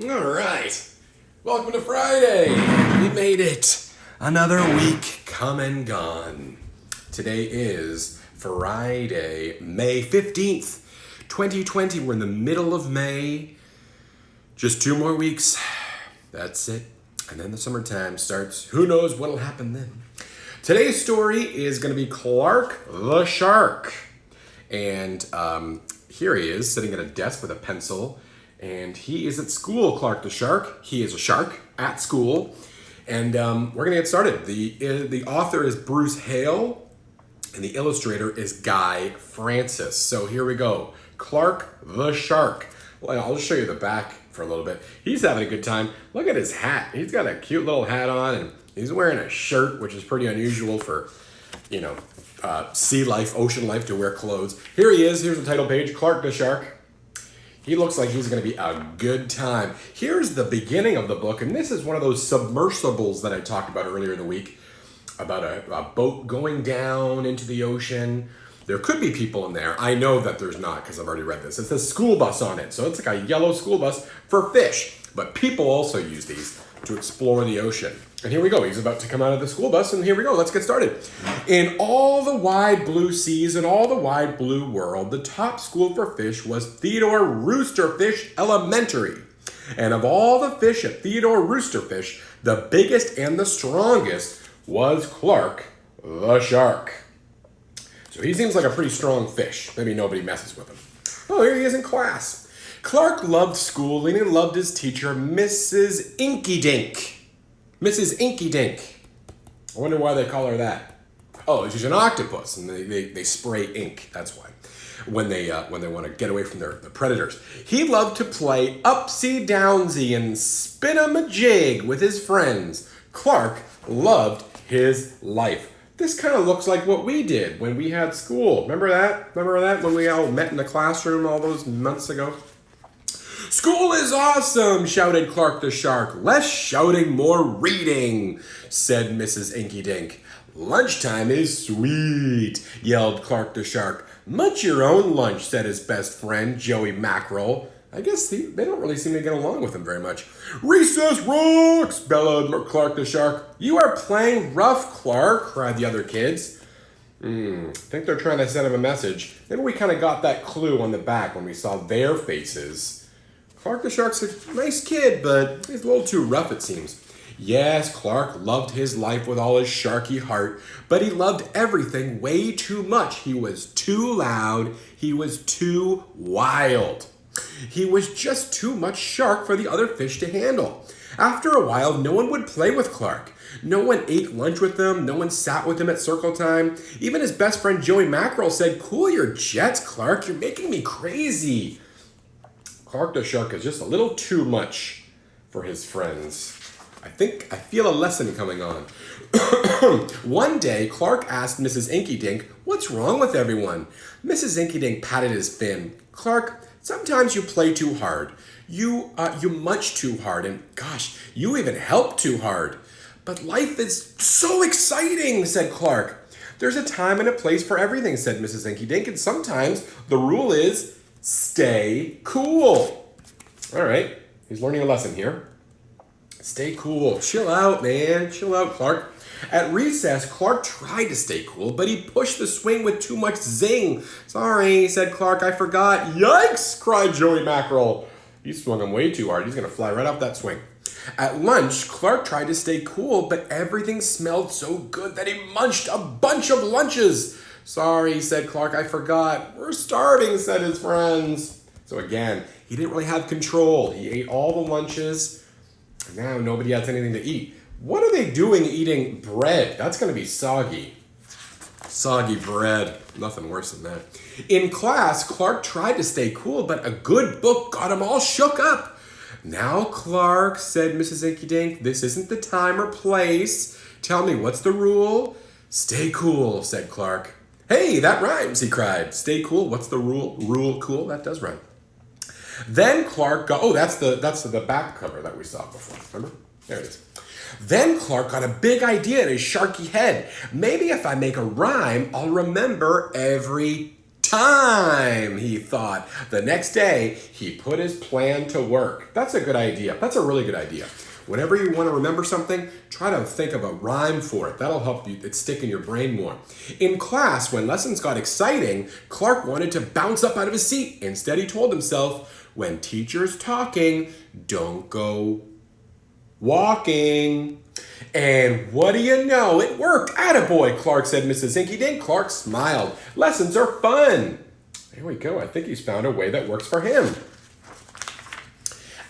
All right. Welcome to Friday. We made it. Another week come and gone. Today is Friday, May 15th, 2020. We're in the middle of May. Just 2 more weeks. That's it. And then the summertime starts. Who knows what'll happen then? Today's story is going to be Clark the Shark. And here he is sitting at a desk with a pencil. And he is at school, Clark the Shark. He is a shark at school. And we're going to get started. The author is Bruce Hale, and the illustrator is Guy Francis. So here we go. Clark the Shark. Well, I'll just show you the back for a little bit. He's having a good time. Look at his hat. He's got a cute little hat on, and he's wearing a shirt, which is pretty unusual for, sea life, ocean life to wear clothes. Here he is. Here's the title page, Clark the Shark. He looks like he's going to be a good time. Here's the beginning of the book, and this is one of those submersibles that I talked about earlier in the week, about a boat going down into the ocean. There could be people in there. I know that there's not because I've already read this. It says school bus on it, so it's like a yellow school bus for fish. But people also use these to explore the ocean. And here we go. He's about to come out of the school bus, and here we go. Let's get started. In all the wide blue seas and all the wide blue world, the top school for fish was Theodore Roosterfish Elementary. And of all the fish at Theodore Roosterfish, the biggest and the strongest was Clark the Shark. So he seems like a pretty strong fish. Maybe nobody messes with him. Oh, here he is in class. Clark loved schooling and loved his teacher, Mrs. Inky Dink. Mrs. Inky Dink. I wonder why they call her that. Oh, she's an octopus, and they spray ink. That's why. When they want to get away from the predators. He loved to play upsy-downsy and spin-a-majig with his friends. Clark loved his life. This kind of looks like what we did when we had school. Remember that? Remember that when we all met in the classroom all those months ago? School is awesome, shouted Clark the Shark. Less shouting, more reading, said Mrs. Inky Dink. Lunchtime is sweet, yelled Clark the Shark. Munch your own lunch, said his best friend, Joey Mackerel. I guess they don't really seem to get along with him very much. Recess rocks, bellowed Clark the Shark. You are playing rough, Clark, cried the other kids. Think they're trying to send him a message. Maybe we kind of got that clue on the back when we saw their faces. Clark the Shark's a nice kid, but he's a little too rough, it seems. Yes, Clark loved his life with all his sharky heart, but he loved everything way too much. He was too loud. He was too wild. He was just too much shark for the other fish to handle. After a while, no one would play with Clark. No one ate lunch with him. No one sat with him at circle time. Even his best friend Joey Mackerel said, "Cool your jets, Clark. You're making me crazy." Clark the Shark is just a little too much for his friends. I feel a lesson coming on. One day, Clark asked Mrs. Inky Dink, "What's wrong with everyone?" Mrs. Inky Dink patted his fin. "Clark, sometimes you play too hard. You munch too hard, and gosh, you even help too hard. But life is so exciting," said Clark. "There's a time and a place for everything," said Mrs. Inky Dink, "and sometimes the rule is stay cool." All right, he's learning a lesson here. Stay cool. Chill out, man. Chill out, Clark. At recess, Clark tried to stay cool, but he pushed the swing with too much zing. "Sorry," said Clark, "I forgot." "Yikes!" cried Joey Mackerel. He swung him way too hard. He's going to fly right off that swing. At lunch, Clark tried to stay cool, but everything smelled so good that he munched a bunch of lunches. "Sorry," said Clark, "I forgot." "We're starving," said his friends. So again, he didn't really have control. He ate all the lunches. Now nobody has anything to eat. What are they doing eating bread? That's going to be soggy. Soggy bread. Nothing worse than that. In class, Clark tried to stay cool, but a good book got him all shook up. "Now, Clark," said Mrs. Inky Dink, "this isn't the time or place. Tell me, what's the rule?" "Stay cool," said Clark. "Hey, that rhymes," he cried. Stay cool. What's the rule? Rule cool. That does rhyme. Then Clark got, that's the back cover that we saw before. Remember? There it is. Then Clark got a big idea in his sharky head. Maybe if I make a rhyme, I'll remember every Time, he thought. The next day, he put his plan to work. That's a good idea. That's a really good idea. Whenever you want to remember something, try to think of a rhyme for it. That'll help you it stick in your brain more. In class, when lessons got exciting, Clark wanted to bounce up out of his seat. Instead, he told himself, when teacher's talking, don't go walking. And what do you know? It worked. Attaboy, Clark, said Mrs. Inky Dink. Clark smiled. Lessons are fun. There we go. I think he's found a way that works for him.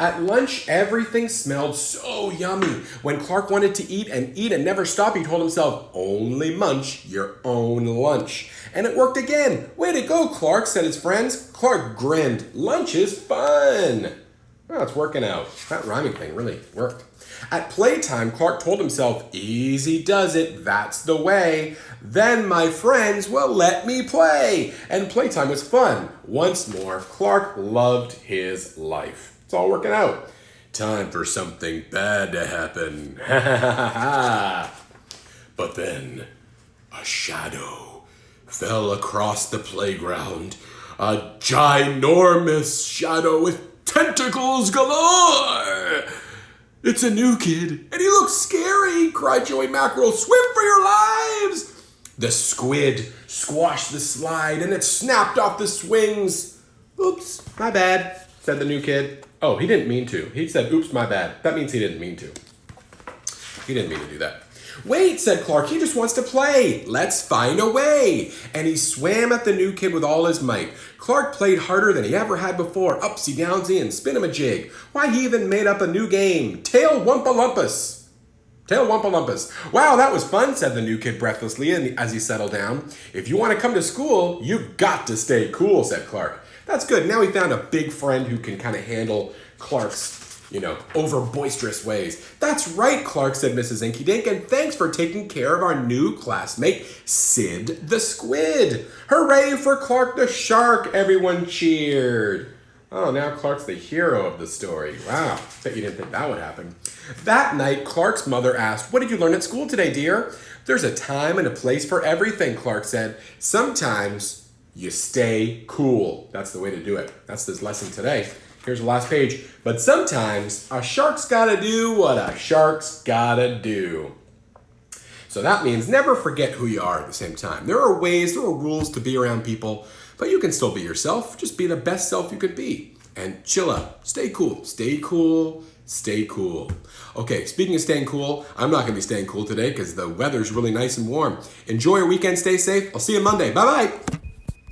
At lunch, everything smelled so yummy. When Clark wanted to eat and never stop, he told himself, only munch your own lunch. And it worked again. Way to go, Clark, said his friends. Clark grinned. Lunch is fun. Well, it's working out. That rhyming thing really worked. At playtime, Clark told himself, easy does it, that's the way. Then my friends will let me play. And playtime was fun. Once more, Clark loved his life. It's all working out. Time for something bad to happen. But then, a shadow fell across the playground. A ginormous shadow with tentacles galore. It's a new kid, and he looks scary, cried Joey Mackerel. Swim for your lives! The squid squashed the slide, and it snapped off the swings. Oops, my bad, said the new kid. Oh, he didn't mean to. He said, oops, my bad. That means he didn't mean to. He didn't mean to do that. Wait, said Clark, he just wants to play. Let's find a way. And he swam at the new kid with all his might. Clark played harder than he ever had before, upsy downsy and spin-a-ma-jig. Why, he even made up a new game, Tail Wumpa-Lumpus. Tail Wumpa-Lumpus. Wow, that was fun, said the new kid breathlessly as he settled down. If you want to come to school, you've got to stay cool, said Clark. That's good. Now he found a big friend who can kind of handle Clark's over boisterous ways. That's right, Clark, said Mrs. Inky Dink, and thanks for taking care of our new classmate, Sid the Squid. Hooray for Clark the Shark, everyone cheered. Oh, now Clark's the hero of the story. Wow, bet you didn't think that would happen. That night, Clark's mother asked, what did you learn at school today, dear? There's a time and a place for everything, Clark said. Sometimes you stay cool. That's the way to do it. That's this lesson today. Here's the last page. But sometimes a shark's gotta do what a shark's gotta do. So that means never forget who you are at the same time. There are rules to be around people, but you can still be yourself. Just be the best self you could be. And chill out. Stay cool. Stay cool. Stay cool. Okay, speaking of staying cool, I'm not gonna be staying cool today because the weather's really nice and warm. Enjoy your weekend. Stay safe. I'll see you Monday. Bye-bye.